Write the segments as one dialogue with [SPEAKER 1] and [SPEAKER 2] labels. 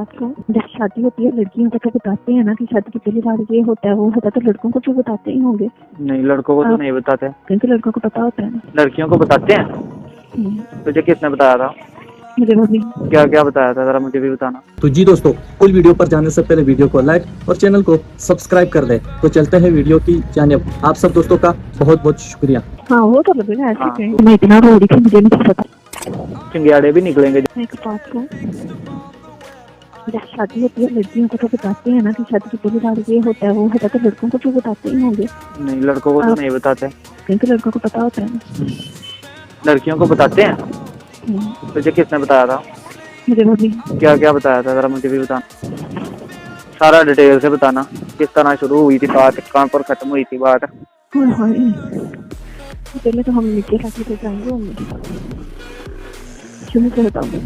[SPEAKER 1] बात है, जब शादी होती है लड़कियों को तो बताते हैं ना कि शादी की पहली बार ये होता है वो होता है, तो लड़कों को तो बताते ही होंगे।
[SPEAKER 2] नहीं, लड़कों को तो नहीं बताते,
[SPEAKER 1] क्योंकि लड़कों को पता होता है ना।
[SPEAKER 2] लड़कियों को बताते हैं। तुझे किसने बताया था?
[SPEAKER 1] मुझे भाभी।
[SPEAKER 2] क्या क्या बताया था, जरा मुझे भी बताना।
[SPEAKER 3] तो जी दोस्तों, फुल वीडियो पर जाने से पहले वीडियो को लाइक और चैनल को सब्सक्राइब कर दें। तो चलते हैं वीडियो की जानिब। आप सब दोस्तों का बहुत बहुत शुक्रिया।
[SPEAKER 1] हाँ वो तो लगेगा ऐसे
[SPEAKER 2] हाँ,
[SPEAKER 1] कहीं। मैं इतना रो रही थी, मुझे नहीं पता।
[SPEAKER 2] चिंगाड़े भी निकलेंगे।
[SPEAKER 1] एक बात है, जब शादी होती है लड़कियों को तो बताते हैं ना कि शादी की पहली बार ये होता है वो होता है, तो लड़कों को तो बताते ही होंगे।
[SPEAKER 2] नहीं, लड़कों को तो नहीं बताते,
[SPEAKER 1] क्योंकि लड़कों को पता होता है ना।
[SPEAKER 2] लड़कियों को बताते हैं। तुझे किसने बताया था?
[SPEAKER 1] मुझे भाभी।
[SPEAKER 2] क्या क्या बताया था, जरा मुझे भी बताना। सारा डिटेल से बताना, किस तरह शुरू हुई थी बात, कहाँ पर खत्म हुई थी बात।
[SPEAKER 1] हाँ पहले तो हम नीचे शादी पे जाएंगे, शुरू से बताऊंगी।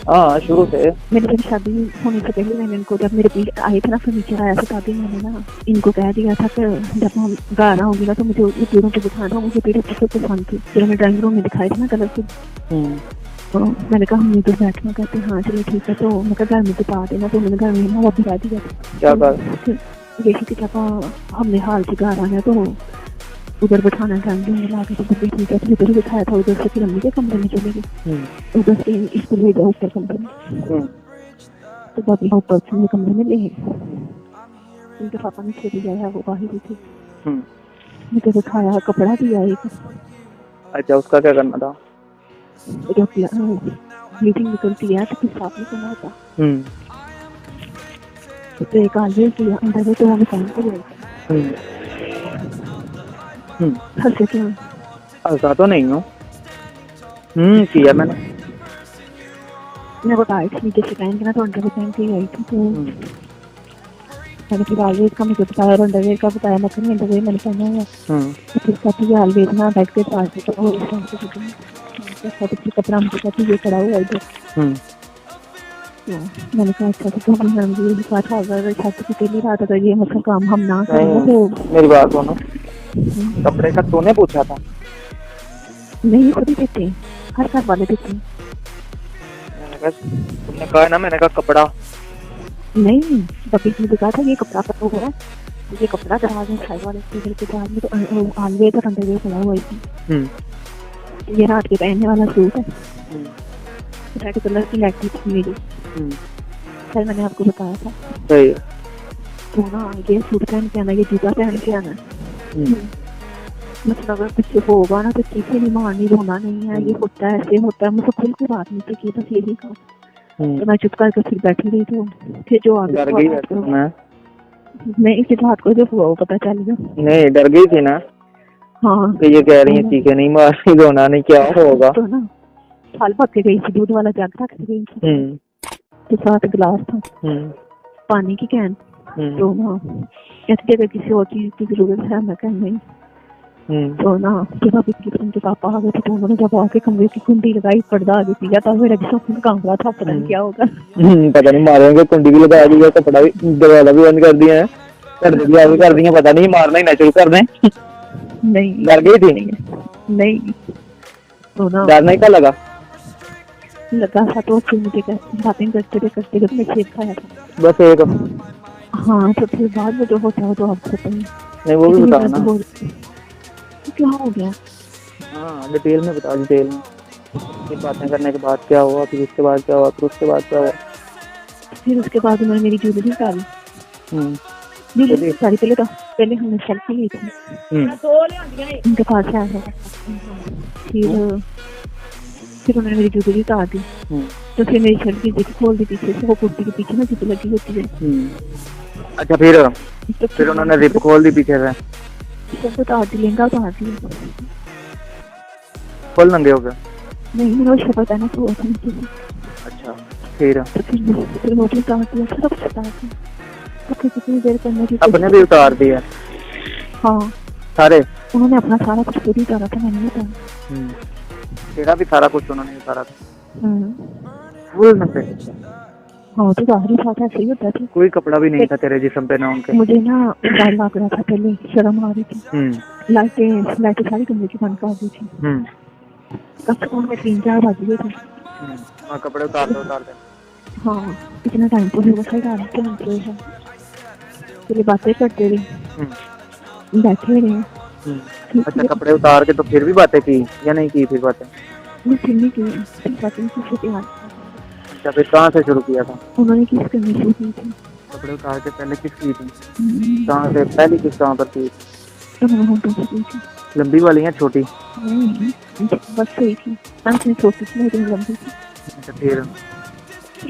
[SPEAKER 2] हाँ, शुरू से।
[SPEAKER 1] मेरी जब शादी होने से पहले मैंने इनको, जब मेरे पीठ आए थे ना फर्नीचर आया था, तभी मैंने ना इनको कह दिया था कि जब हम गाना होगी ना तो मुझे ये पेड़ों पे बिठाना था। मुझे पेड़ सबसे पसंद थी। फिर हमें ड्राइंग रूम में दिखाई थी ना कलर से, तो मैंने कहा हम तो बैठना, कहते हाँ चलो ठीक है। तो मैं कहा घर में बिठा देना, तो मैंने घर में ना वो बिठा दिया
[SPEAKER 2] क्या कर
[SPEAKER 1] जैसे कि जब हमने हाल से घर आना तो उधर बैठाना ड्राइंग रूम में लाके, तो फिर ठीक है। फिर उधर बिठाया था, उधर से फिर अम्मी के कमरे में चले गए, उधर से इसको ले गया ऊपर कमरे में। तो बाकी ऊपर से कमरे में ले गए। उनके पापा ने छोड़ी गया, वो बाहर ही थी। मुझे दिखाया, कपड़ा दिया एक।
[SPEAKER 2] अच्छा, उसका क्या करना था?
[SPEAKER 1] ब्लीडिंग निकलती है तो फिर साफ नहीं करना होता, तो एक आलवेज दिया अंदर, तो वो पहन के गए। हंसे क्यों?
[SPEAKER 2] हंसा तो नहीं हूँ। किया मैंने।
[SPEAKER 1] मैं बताया थी नीचे से पहन के ना, तो अंडरवेयर पहन के आई थी। तो मैंने फिर आलवेज का मुझे बताया और अंडरवेयर का बताया। मैं नहीं अंडरवेयर मैंने पहना हुआ। तो फिर कहती है आलवेज ना बैठ के पास, तो वो इस टाइम से कपड़ा मुझे कहती ये खड़ा हुआ इधर। मैंने कहा अच्छा, तो हम ये लिखा था अगर छात्र की पहली रात अगर ये मतलब काम हम ना करें तो।
[SPEAKER 2] मेरी बात सुनो, कपड़े का तूने पूछा था?
[SPEAKER 1] नहीं, खुद ही देते हैं, हर घर वाले देते हैं।
[SPEAKER 2] तुमने कहा ना, मैंने कहा कपड़ा
[SPEAKER 1] नहीं, बबी ने कहा था ये कपड़ा का तो है, ये कपड़ा दराज में साइड वाले टेबल के दराज में, तो आलवे तो अंडरवेयर पड़ा हुआ है। ये रात के पहनने वाला सूट है, रेड कलर की लैटी थी मेरी। सर मैंने आपको बताया था।
[SPEAKER 2] सही।
[SPEAKER 1] तो ना ये सूट पहन के आना, ये जूता पहन के आना। मतलब अगर कुछ होगा ना तो चीखें नहीं मारनी, रोना नहीं है, ये होता है ऐसे होता है। मुझे खुल के बात नहीं की, बस यही कहा। तो मैं चुप करके फिर बैठी रही। तो फिर जो आगे
[SPEAKER 2] डर गई
[SPEAKER 1] मैं इसी बात को जो हुआ वो पता चल गया।
[SPEAKER 2] नहीं, डर गई थी ना।
[SPEAKER 1] हाँ,
[SPEAKER 2] तो ये कह रही है चीखें नहीं मारनी, रोना नहीं, क्या होगा?
[SPEAKER 1] तो ना थाल पक के गई थी, दूध वाला जग रख गई थी, तो साथ गिलास था, पानी की कैन। तो ना ऐसी जगह किसी और चीज की जरूरत है, मैं कह नहीं। तो ना जब अभी उनके पापा आ गए थे, तो उन्होंने जब आके कमरे की कुंडी लगाई, पर्दा आगे किया, तब मेरा जिसम काम हुआ था। पता नहीं क्या होगा।
[SPEAKER 2] पता नहीं, मारेंगे। कुंडी भी लगा दी है, कपड़ा भी, दरवाजा भी बंद कर दिया है, पर्दे भी आगे कर दिए। पता नहीं, मारना ही ना शुरू कर दें।
[SPEAKER 1] नहीं,
[SPEAKER 2] डर गई थी?
[SPEAKER 1] नहीं। तो ना
[SPEAKER 2] डर नहीं, क्या लगा
[SPEAKER 1] था। तो फिर मुझे बातें करते मैं शेक खाया था
[SPEAKER 2] बस एक।
[SPEAKER 1] हाँ, तो फिर बाद में जो होता है तो आपको पता
[SPEAKER 2] नहीं, वो भी बताओ ना,
[SPEAKER 1] क्या हो गया।
[SPEAKER 2] हाँ, डिटेल में बताओ, डिटेल में। ये बातें करने के बाद क्या हुआ, फिर उसके बाद क्या हुआ, फिर उसके बाद क्या हुआ?
[SPEAKER 1] फिर उसके बाद उन्होंने मेरी ज्वेलरी निकाली। पहले हमने सेल्फी ली थी, उनके पास आया था। फिर उन्होंने मेरी ज्वेलरी उतार दी। तो फिर मेरी शर्ट की जिप खोल दी पीछे से, वो कुर्ती के पीछे ना जिप लगी होती है।
[SPEAKER 2] अच्छा, फिर उन्होंने जिप खोल दी पीछे से,
[SPEAKER 1] सब उतार दी, लहंगा उतार दिया।
[SPEAKER 2] फुल नंगे हो गए?
[SPEAKER 1] नहीं, मैंने वो शपथ है ना तो नीचे से।
[SPEAKER 2] अच्छा, फिर
[SPEAKER 1] वो भी उतार दिया, सब कुछ उतार दिया। तो फिर कितनी देर करने की
[SPEAKER 2] अपने भी उतार दिया?
[SPEAKER 1] हाँ,
[SPEAKER 2] सारे?
[SPEAKER 1] उन्होंने अपना सारा कुछ खुद ही उतारा था, मैंने उतारा।
[SPEAKER 2] तेरा भी सारा कुछ उन्होंने उतारा था? फुल नंगे? हाँ,
[SPEAKER 1] तो आखिरी साथ ऐसे ही होता था।
[SPEAKER 2] कोई कपड़ा भी नहीं था तेरे जिस्म पे ना उनके?
[SPEAKER 1] मुझे ना डर लग रहा था, पहले शर्म आ रही थी। लाइटें सारी कमरे की बंद कर दी थी। कम से कम 3-4 बज गए थे।
[SPEAKER 2] कपड़े उतार दे।
[SPEAKER 1] हाँ इतना टाइम तो होगा शायद आने के निकले हैं, फिर बातें करते रहे, बैठे रहे।
[SPEAKER 2] अच्छा कपड़े उतार के तो फिर भी बातें की या नहीं की फिर बातें?
[SPEAKER 1] मैं फिर नहीं की, फिर बातें किसी से याद।
[SPEAKER 2] अच्छा फिर कहाँ से शुरू किया था?
[SPEAKER 1] उन्होंने किस करनी शुरू की थी।
[SPEAKER 2] कपड़े उतार के पहले किस की थी? कहाँ से पहली किस कहाँ पर की?
[SPEAKER 1] तो मैंने होटल से की थी।
[SPEAKER 2] लंबी वाली या छोटी?
[SPEAKER 1] नहीं बस सही थी, मैं छोटी थी मेरी लंबी थी।
[SPEAKER 2] अच्छा फिर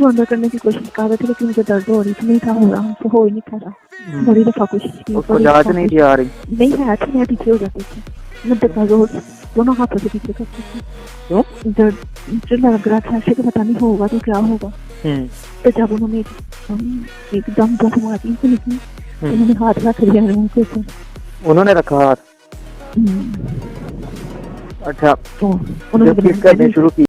[SPEAKER 1] रोना करने की कोशिश कर रहे थे लेकिन मुझे दर्द हो रही थी, नहीं था हो रहा, हमसे हो ही नहीं था रहा। बड़ी दफा कोशिश की,
[SPEAKER 2] उसको जांच नहीं थी आ रही?
[SPEAKER 1] नहीं है थी, मैं पीछे हो जाती थी, मैं दबा जोर दोनों हाथों से पीछे करती थी।
[SPEAKER 2] क्यों?
[SPEAKER 1] दर्द मुझे लग रहा था ऐसे कि पता नहीं होगा तो क्या होगा। तो जब उन्होंने एकदम दस मारी थी लेकिन उन्होंने हाथ रख लिया मुंह के ऊपर।
[SPEAKER 2] उन्होंने रखा हाथ? अच्छा
[SPEAKER 1] तो
[SPEAKER 2] जब किस करनी शुरू की